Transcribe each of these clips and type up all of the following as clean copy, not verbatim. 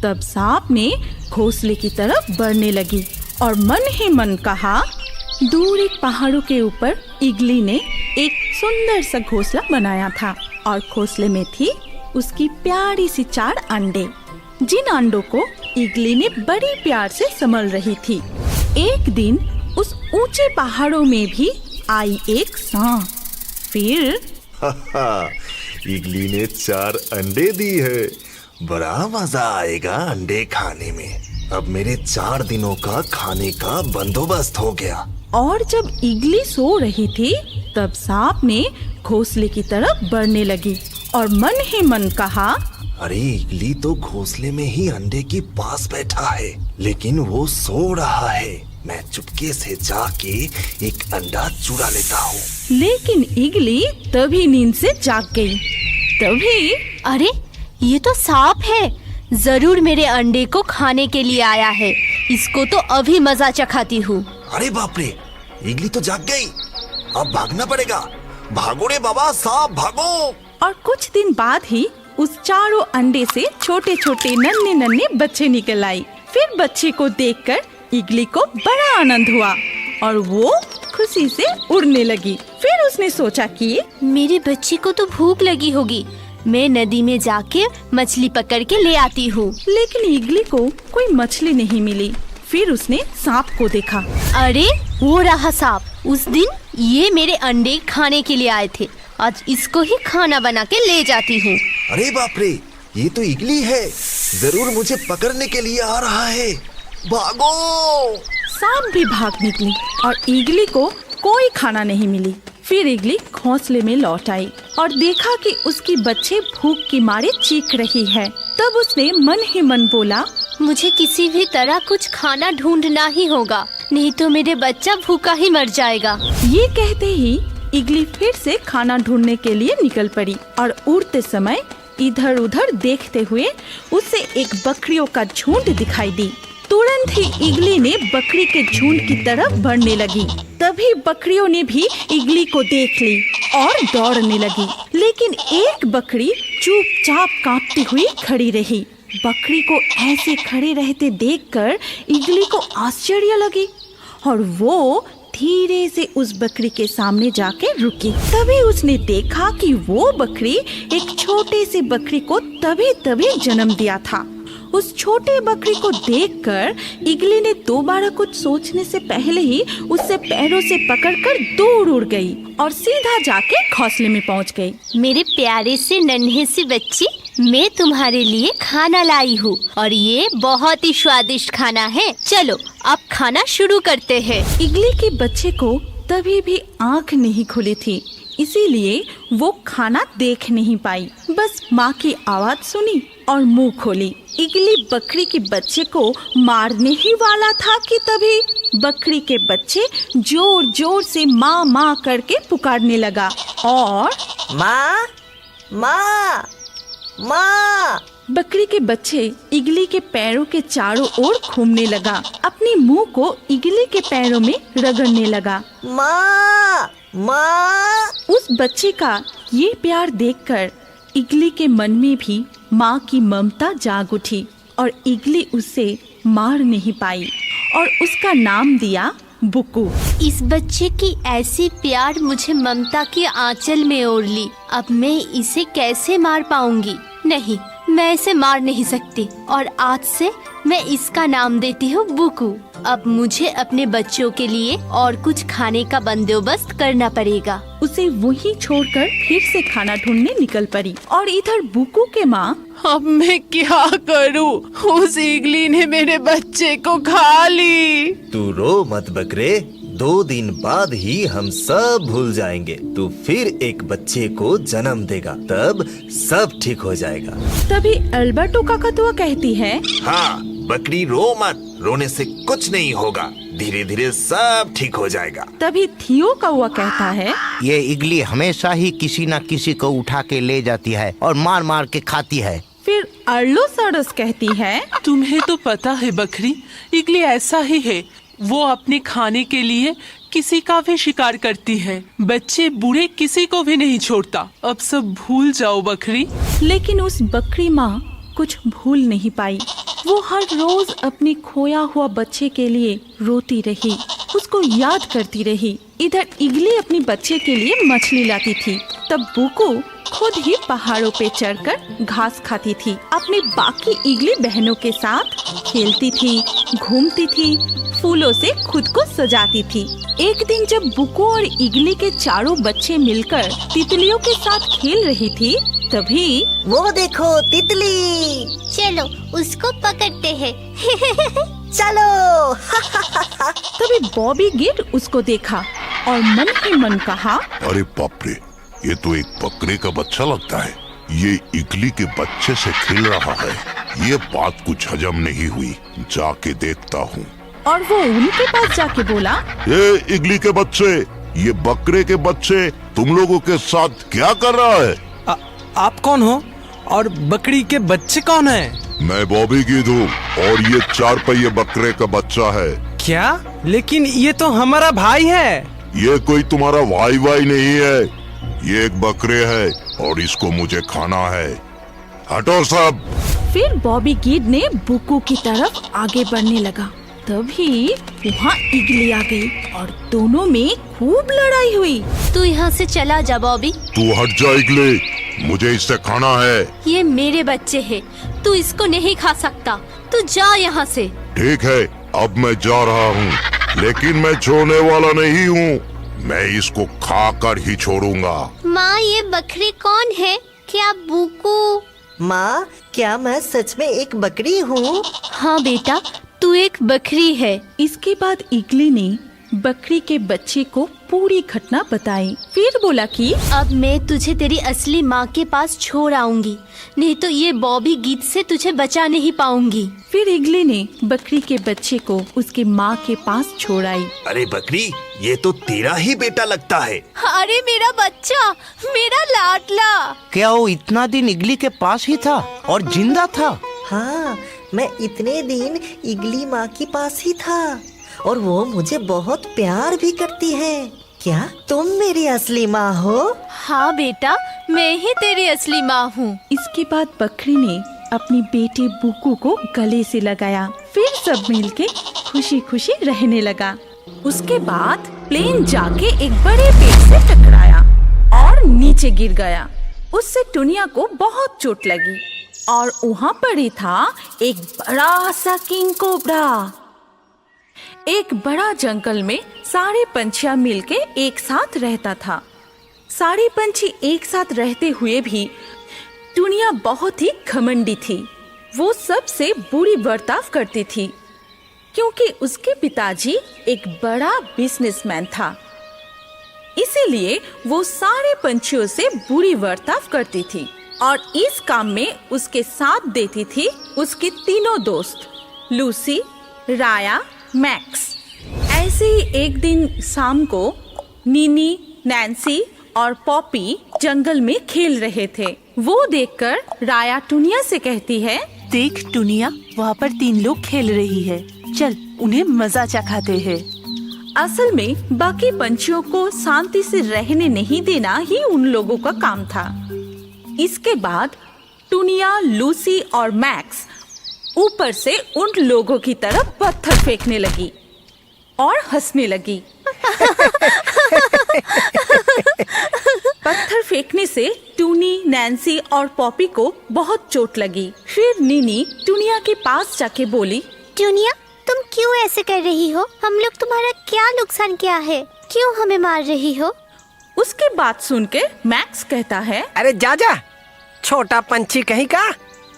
तब सांप ने घोंसले की तरफ बढ़ने लगी और मन ही मन कहा। दूर एक पहाड़ों के ऊपर इगली ने एक सुंदर सा घोंसला बनाया था और घोंसले में थी उसकी प्यारी सी 4 अंडे, जिन अंडों को इगली ने बड़ी प्यार से संभाल रही थी। एक दिन उस ऊंचे पहाड़ों में भी आई एक सांप। फिर इगली ने 4 अंडे दी है, बड़ा मजा आएगा अंडे खाने में। अब मेरे 4 दिनों का खाने का बंदोबस्त हो गया। और जब इगली सो रही थी तब सांप ने घोंसले की तरफ बढ़ने लगी और मन ही मन कहा। अरे इगली तो घोंसले में ही अंडे के पास बैठा है, लेकिन वो सो रहा है। मैं चुपके से जाके एक अंडा चुरा लेता हूँ। लेकिन इगली तभी नींद से जाग गई। तभी अरे ये तो सांप है, जरूर मेरे अंडे को खाने के लिए आया है। इसको तो अभी मजा चखाती हूँ। अरे बाप रे, इगली तो जाग गई। अब भागना पड़ेगा। भागो रे बाबा, सांप भागो। और कुछ दिन बाद ही उस 4 अंडे से छोटे छोटे नन्हे नन्हे बच्चे निकल आई। फिर बच्चे को देखकर इगली को बड़ा आनंद हुआ और वो खुशी से उड़ने लगी। फिर उसने सोचा कि मेरे बच्चे को तो भूख लगी होगी, मैं नदी में जाके मछली पकड़ के ले आती हूँ। लेकिन इगली को कोई मछली नहीं मिली। फिर उसने सांप को देखा। अरे वो रहा सांप। उस दिन ये मेरे अंडे खाने के लिए आए थे, आज इसको ही खाना बना के ले जाती हूँ। अरे बाप रे, ये तो इगली है, जरूर मुझे पकड़ने के लिए आ रहा है। भागो। सांप भी भाग निकली और इगली को कोई खाना नहीं मिली। फिर इगली घोंसले में लौट आई और देखा कि उसकी बच्चे भूख की मारे चीख रही है। तब उसने मन ही मन बोला, मुझे किसी भी तरह कुछ खाना ढूंढना ही होगा, नहीं तो मेरे बच्चा भूखा ही मर जाएगा। ये कहते ही इगली फिर से खाना ढूंढने के लिए निकल पड़ी और उड़ते समय इधर उधर देखते हुए उसे एक बकरियों का झुंड दिखाई दी। तुरंत ही इगली ने बकरी के झुंड की तरफ बढ़ने लगी। तभी बकरियों ने भी इगली को देख ली और दौड़ने लगी। लेकिन एक बकरी चुपचाप कांपती हुई खड़ी रही। बकरी को ऐसे खड़े रहते देखकर इगली को आश्चर्य लगी और वो धीरे से उस बकरी के सामने जाके रुकी। तभी उसने देखा कि वो बकरी एक छोटे से बकरी को तभी जन्म दिया था। उस छोटे बकरी को देखकर इगली ने दोबारा कुछ सोचने से पहले ही उससे पैरों से पकड़कर दूर उड़ गई और सीधा जाके घोंसले में पहुंच गई। मेरे प्यारे से नन्हे से बच्ची, मैं तुम्हारे लिए खाना लाई हूँ और ये बहुत ही स्वादिष्ट खाना है। चलो अब खाना शुरू करते हैं। इगली के बच्चे को तभी भी आँख नहीं खुली थी, इसीलिए वो खाना देख नहीं पाई। बस माँ की आवाज सुनी और मुंह खोली। इगली बकरी के बच्चे को मारने ही वाला था कि तभी बकरी के बच्चे जोर जोर से माँ माँ करके पुकारने लगा और माँ माँ माँ। बकरी के बच्चे इगली के पैरों के चारों ओर घूमने लगा, अपने मुंह को इगली के पैरों में रगड़ने लगा। माँ माँ। उस बच्चे का ये प्यार देखकर इगली के मन में भी माँ की ममता जाग उठी और इगली उसे मार नहीं पाई और उसका नाम दिया बुकू। इस बच्चे की ऐसी प्यार मुझे ममता की आंचल में ओढ़ ली। अब मैं इसे कैसे मार पाऊंगी? नहीं, मैं इसे मार नहीं सकती और आज से मैं इसका नाम देती हूँ बुकू। अब मुझे अपने बच्चों के लिए और कुछ खाने का बंदोबस्त करना पड़ेगा। उसे वही छोड़कर फिर से खाना ढूंढने निकल पड़ी और इधर बुकू के माँ, अब मैं क्या करूँ? उस इगली ने मेरे बच्चे को खा ली। तू रो मत बकरे, 2 दिन बाद ही हम सब भूल जाएंगे। तू फिर एक बच्चे को जन्म देगा, तब सब ठीक हो जाएगा। तभी अल्बर्टो का कौवा कहती है, हाँ बकरी रो मत, रोने से कुछ नहीं होगा, धीरे धीरे सब ठीक हो जाएगा। तभी थियो कौवा कहता है, ये इगली हमेशा ही किसी न किसी को उठा के ले जाती है और मार मार के खाती है। फिर अर्लो सरस कहती है, तुम्हें तो पता है बकरी, इगली ऐसा ही है, वो अपने खाने के लिए किसी का भी शिकार करती है, बच्चे बूढ़े किसी को भी नहीं छोड़ता। अब सब भूल जाओ बकरी। लेकिन उस बकरी माँ कुछ भूल नहीं पाई। वो हर रोज अपने खोया हुआ बच्चे के लिए रोती रही, उसको याद करती रही। इधर इगली अपने बच्चे के लिए मछली लाती थी, तब बुको खुद ही पहाड़ों पे चढ़कर घास खाती थी। अपने बाकी इगली बहनों के साथ खेलती थी, घूमती थी, फूलों से खुद को सजाती थी। एक दिन जब बुको और इगली के चारों बच्चे मिलकर तितलियों के साथ खेल रही थी, तभी वो देखो तितली, चलो उसको पकड़ते हैं। चलो। तभी बॉबी गिड उसको देखा और मन ही मन कहा, अरे बाप रे, ये तो एक बकरे का बच्चा लगता है। ये इगली के बच्चे से खेल रहा है। ये बात कुछ हजम नहीं हुई, जाके देखता हूँ। और वो उनके पास जाके बोला, ये इगली के बच्चे, ये बकरे के बच्चे तुम लोगों के साथ क्या कर रहा है? आप कौन हो और बकरी के बच्चे कौन है? मैं बॉबी गिड हूँ और ये 4 पहिए बकरे का बच्चा है। क्या? लेकिन ये तो हमारा भाई है। ये कोई तुम्हारा भाई नहीं है, ये एक बकरे है और इसको मुझे खाना है। हटो सब। फिर बॉबी गिड ने बुको की तरफ आगे बढ़ने लगा। तभी वहाँ इगली आ गई और दोनों में खूब लड़ाई हुई। तू यहाँ से चला जा बॉबी। तू हट जा इगली, मुझे इससे खाना है। ये मेरे बच्चे हैं, तू इसको नहीं खा सकता। तू जा यहाँ से। ठीक है, अब मैं जा रहा हूँ, लेकिन मैं छोड़ने वाला नहीं हूँ। मैं इसको खाकर ही छोड़ूंगा। माँ, ये बकरी कौन है? क्या बुको? माँ, क्या मैं सच में एक बकरी हूँ? हाँ बेटा, तू एक बकरी है। इसके बाद इगली ने बकरी के बच्चे को पूरी घटना बताई। फिर बोला कि अब मैं तुझे तेरी असली माँ के पास छोड़ आऊंगी, नहीं तो ये बॉबी गिड से तुझे बचा नहीं पाऊंगी। फिर इगली ने बकरी के बच्चे को उसके माँ के पास छोड़ आई। अरे बकरी, ये तो तेरा ही बेटा लगता है। अरे मेरा बच्चा, मेरा लाडला। क्या वो इतना दिन इगली के पास ही था और जिंदा था? हाँ, मैं इतने दिन इगली माँ के पास ही था और वो मुझे बहुत प्यार भी करती है। क्या तुम मेरी असली माँ हो? हाँ बेटा, मैं ही तेरी असली माँ हूँ। इसके बाद बकरी ने अपनी बेटे बुको को गले से लगाया। फिर सब मिलके खुशी खुशी रहने लगा। उसके बाद प्लेन जाके एक बड़े पेड़ से टकराया और नीचे गिर गया। उससे टुनिया को बहुत चोट लगी और वहाँ पर ही था एक बड़ा सा किंग कोबरा। एक बड़ा जंगल में सारे पंछियां मिलके एक साथ रहता था। सारे पंछी एक साथ रहते हुए भी टुनिया बहुत ही घमंडी थी। वो सबसे बुरी बर्ताव करती थी क्योंकि उसके पिताजी एक बड़ा बिजनेसमैन था। इसीलिए वो सारे पंछियों से बुरी बर्ताव करती थी और इस काम में उसके साथ देती थी उसके तीनों दोस्त, लूसी, राया, मैक्स। ऐसे ही एक दिन शाम को नीनी, नैन्सी और पॉपी जंगल में खेल रहे थे। वो देखकर राया टुनिया से कहती है, देख टुनिया, वहाँ पर 3 लोग खेल रही है, चल उन्हें मजा चखाते हैं। असल में बाकी पंछियों को शांति से रहने नहीं देना ही उन लोगों का काम था। इसके बाद टुनिया, लूसी और मैक्स ऊपर से उन लोगों की तरफ पत्थर फेंकने लगी और हंसने लगी। पत्थर फेंकने से टूनी, नैन्सी और पॉपी को बहुत चोट लगी। फिर नीनी टुनिया के पास जाके बोली, टुनिया, तुम क्यों ऐसे कर रही हो? हम लोग तुम्हारा क्या नुकसान किया है? क्यों हमें मार रही हो? उसकी बात सुन के मैक्स कहता है, अरे जा, छोटा पंछी कहीं का।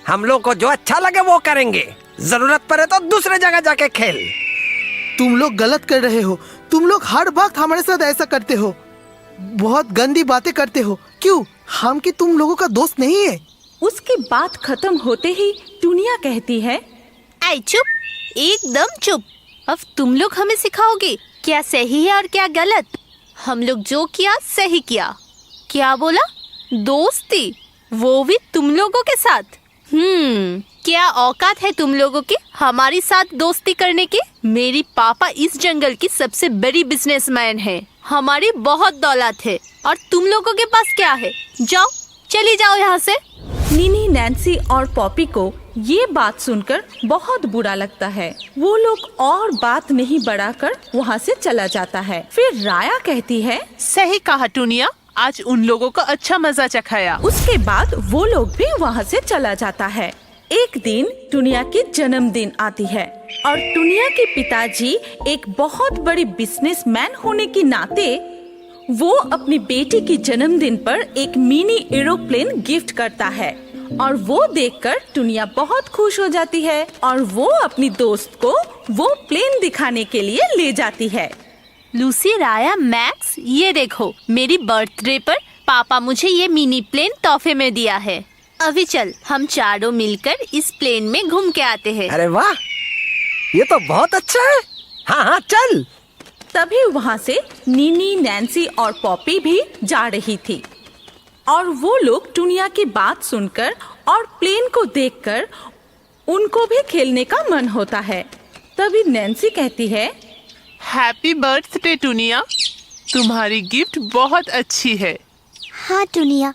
हम लोग को जो अच्छा लगे वो करेंगे, जरूरत पड़े तो दूसरे जगह जाके खेल। तुम लोग गलत कर रहे हो। तुम लोग हर वक्त हमारे साथ ऐसा करते हो, बहुत गंदी बातें करते हो। क्यों? हम कि तुम लोगों का दोस्त नहीं है? उसकी बात खत्म होते ही टुनिया कहती है, ऐ चुप, एकदम चुप। अब तुम लोग हमें सिखाओगे क्या सही है और क्या गलत? हम लोग जो किया सही किया। क्या बोला? दोस्ती, वो भी तुम लोगों के साथ? क्या औकात है तुम लोगों की हमारी साथ दोस्ती करने की? मेरी पापा इस जंगल की सबसे बड़ी बिजनेसमैन है, हमारी बहुत दौलत है और तुम लोगों के पास क्या है? जाओ, चली जाओ यहाँ से। नीनी, नैन्सी और पॉपी को ये बात सुनकर बहुत बुरा लगता है। वो लोग और बात नहीं बढ़ाकर वहाँ से चला जाता है। फिर राया कहती है, सही कहा टुनिया, आज उन लोगों को अच्छा मजा चखाया। उसके बाद वो लोग भी वहाँ से चला जाता है। एक दिन टुनिया की जन्मदिन आती है और टुनिया के पिताजी एक बहुत बड़े बिजनेसमैन होने के नाते वो अपनी बेटी की जन्मदिन पर एक मिनी एरोप्लेन गिफ्ट करता है और वो देखकर टुनिया बहुत खुश हो जाती है और वो अपनी दोस्त को वो प्लेन दिखाने के लिए ले जाती है। लूसी, राया, मैक्स, ये देखो, मेरी बर्थडे पर पापा मुझे ये मिनी प्लेन तोहफे में दिया है। अभी चल, हम चारों मिलकर इस प्लेन में घूम के आते हैं। अरे वाह, ये तो बहुत अच्छा है। हाँ हाँ चल। तभी वहाँ से नीनी, नैन्सी और पॉपी भी जा रही थी और वो लोग टुनिया की बात सुनकर और प्लेन को देखकर उनको भी खेलने का मन होता है। तभी नैन्सी कहती है, हैप्पी बर्थडे टुनिया, तुम्हारी गिफ्ट बहुत अच्छी है। हाँ टुनिया,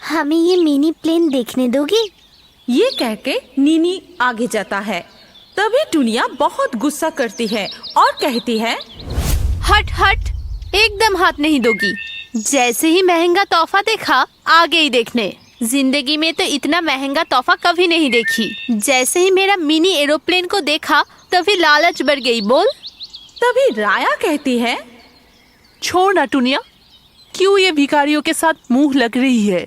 हमें ये मिनी प्लेन देखने दोगी? ये कह के नीनी आगे जाता है। तभी टुनिया बहुत गुस्सा करती है और कहती है, हट हट, एकदम हाथ नहीं दोगी। जैसे ही महंगा तोहफा देखा, आगे ही देखने। जिंदगी में तो इतना महंगा तोहफा कभी नहीं देखी। जैसे ही मेरा मिनी एरोप्लेन को देखा, तभी लालच बढ़ गई। बोल। तभी राया कहती है, छोड़ ना टुनिया, क्यों ये भिखारियों के साथ मुंह लग रही है।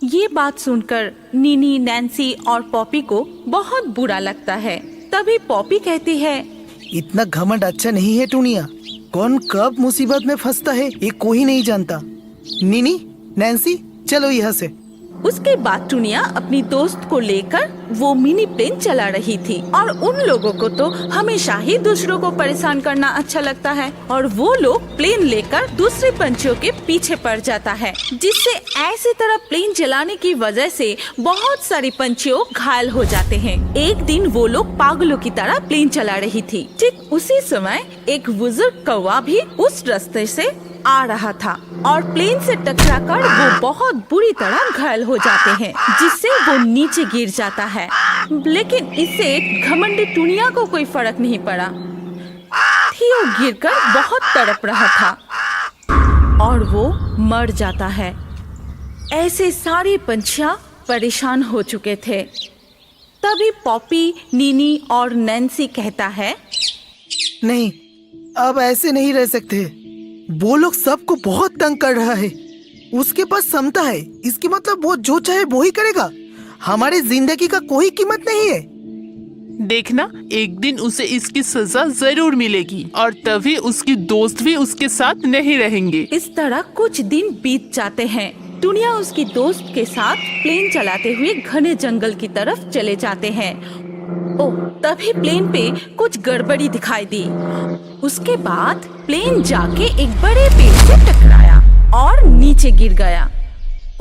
ये बात सुनकर नीनी, नैन्सी और पॉपी को बहुत बुरा लगता है। तभी पॉपी कहती है, इतना घमंड अच्छा नहीं है टुनिया। कौन कब मुसीबत में फंसता है ये कोई नहीं जानता। नीनी, नैन्सी, चलो यहाँ से। उसके बाद टुनिया अपनी दोस्त को लेकर वो मिनी प्लेन चला रही थी और उन लोगों को तो हमेशा ही दूसरों को परेशान करना अच्छा लगता है और वो लोग प्लेन लेकर दूसरे पंछियों के पीछे पड़ जाता है, जिससे ऐसी तरह प्लेन चलाने की वजह से बहुत सारे पंछियों घायल हो जाते हैं। एक दिन वो लोग पागलों की तरह प्लेन चला रही थी। ठीक उसी समय एक बुजुर्ग कौवा भी उस रास्ते से आ रहा था और प्लेन से टकराकर वो बहुत बुरी तरह घायल हो जाते हैं, जिससे वो नीचे गिर जाता है। लेकिन इससे घमंडी टुनिया को कोई फर्क नहीं पड़ा। थियो गिरकर बहुत तड़प रहा था और वो मर जाता है। ऐसे सारे पंछियां परेशान हो चुके थे। तभी पॉपी, नीनी और नैन्सी कहता है, नहीं, अब ऐसे नहीं रह सकते। वो लोग सबको बहुत तंग कर रहा है। उसके पास क्षमता है, इसकी मतलब वो जो चाहे वो ही करेगा। हमारी जिंदगी का कोई कीमत नहीं है। देखना, एक दिन उसे इसकी सजा जरूर मिलेगी और तभी उसकी दोस्त भी उसके साथ नहीं रहेंगे। इस तरह कुछ दिन बीत जाते हैं। टुनिया उसकी दोस्त के साथ प्लेन चलाते हुए घने जंगल की तरफ चले जाते हैं। ओह, तभी प्लेन पे कुछ गड़बड़ी दिखाई दी। उसके बाद प्लेन जाके एक बड़े पेड़ से टकराया और नीचे गिर गया।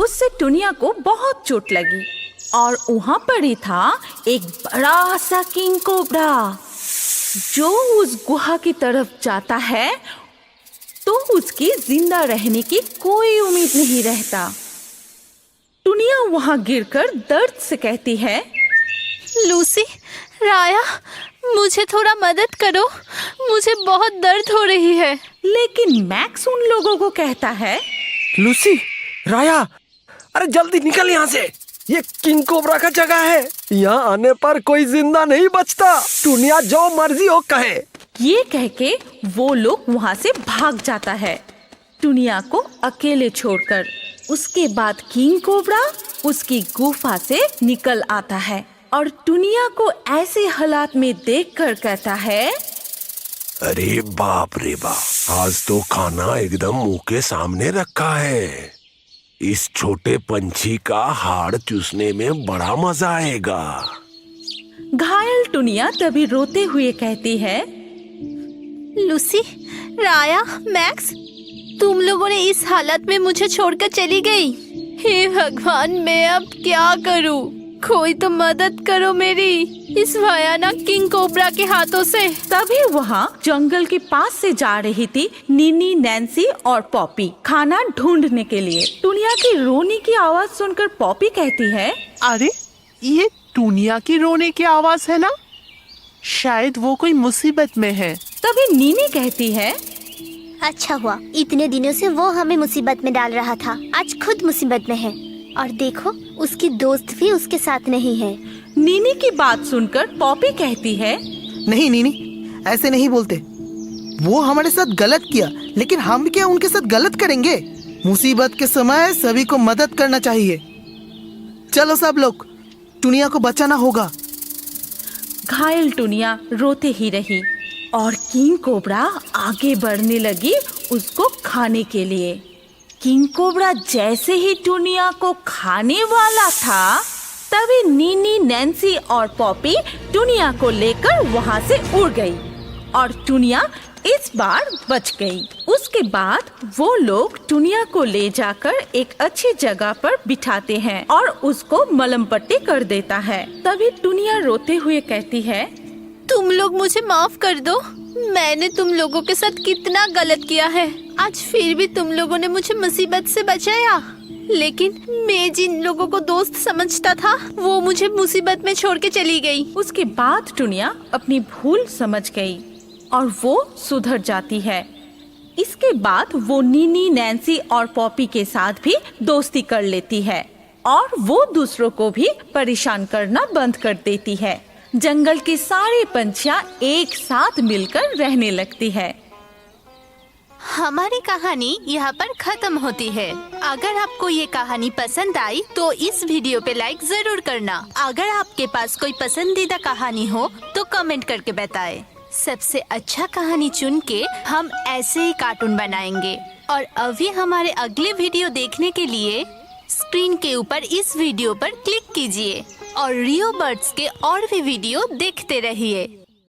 उससे टुनिया को बहुत चोट लगी और वहाँ पर ही था एक बड़ा सा किंग कोबरा जो उस गुहा की तरफ जाता है तो उसकी जिंदा रहने की कोई उम्मीद नहीं रहता। टुनिया वहाँ गिरकर दर्द से कहती है, लूसी, राया, मुझे थोड़ा मदद करो, मुझे बहुत दर्द हो रही है। लेकिन मैक्स उन लोगों को कहता है, लूसी, राया, अरे जल्दी निकल यहाँ से। ये किंग कोबरा का जगह है, यहाँ आने पर कोई जिंदा नहीं बचता। टुनिया जो मर्जी हो कहे। ये कह के वो लोग वहाँ से भाग जाता है, टुनिया को अकेले छोड़कर। उसके बाद किंग कोबरा उसकी गुफा से निकल आता है और टुनिया को ऐसे हालात में देखकर कहता है, अरे बाप रे बाप, आज तो खाना एकदम मुंह के सामने रखा है। इस छोटे पंछी का हाड़ चूसने में बड़ा मजा आएगा। घायल टुनिया तभी रोते हुए कहती है, लूसी, राया, मैक्स, तुम लोगों ने इस हालत में मुझे छोड़कर चली गई। हे भगवान, मैं अब क्या करूं? कोई तो मदद करो मेरी इस भयानक किंग कोबरा के हाथों से। तभी वहाँ जंगल के पास से जा रही थी नीनी, नैन्सी और पॉपी खाना ढूंढने के लिए। टुनिया की रोने की आवाज सुनकर पॉपी कहती है, अरे ये टूनिया की रोने की आवाज है ना? शायद वो कोई मुसीबत में है। तभी नीनी कहती है, अच्छा हुआ, इतने दिनों से वो हमें मुसीबत में डाल रहा था, आज खुद मुसीबत में है। और देखो, उसकी दोस्त भी उसके साथ नहीं है। नीनी की बात सुनकर पॉपी कहती है, नहीं नीनी, ऐसे नहीं बोलते। वो हमारे साथ गलत किया, लेकिन हम क्या उनके साथ गलत करेंगे? मुसीबत के समय सभी को मदद करना चाहिए। चलो सब लोग, टुनिया को बचाना होगा। घायल टुनिया रोते ही रही और किंग कोबरा आगे बढ़ने लगी उसको खाने के लिए। किंग कोबरा जैसे ही टुनिया को खाने वाला था, तभी नीनी, नैन्सी और पॉपी टुनिया को लेकर वहां से उड़ गई और टुनिया इस बार बच गई। उसके बाद वो लोग टुनिया को ले जाकर एक अच्छी जगह पर बिठाते हैं और उसको मलहम पट्टी कर देता है। तभी टुनिया रोते हुए कहती है, तुम लोग मुझे माफ कर दो, मैंने तुम लोगों के साथ कितना गलत किया है। आज फिर भी तुम लोगों ने मुझे मुसीबत से बचाया, लेकिन मैं जिन लोगों को दोस्त समझता था वो मुझे मुसीबत में छोड़ के चली गई। उसके बाद टुनिया अपनी भूल समझ गई और वो सुधर जाती है। इसके बाद वो नीनी, नैन्सी और पॉपी के साथ भी दोस्ती कर लेती है और वो दूसरों को भी परेशान करना बंद कर देती है। जंगल के सारे पंछियाँ एक साथ मिलकर रहने लगती है। हमारी कहानी यहाँ पर खत्म होती है। अगर आपको ये कहानी पसंद आई तो इस वीडियो पे लाइक जरूर करना। अगर आपके पास कोई पसंदीदा कहानी हो तो कमेंट करके बताएं। सबसे अच्छा कहानी चुन के हम ऐसे ही कार्टून बनाएंगे। और अभी हमारे अगले वीडियो देखने के लिए स्क्रीन के ऊपर इस वीडियो पर क्लिक कीजिए और रियो बर्ड्स के और भी वीडियो देखते रहिए।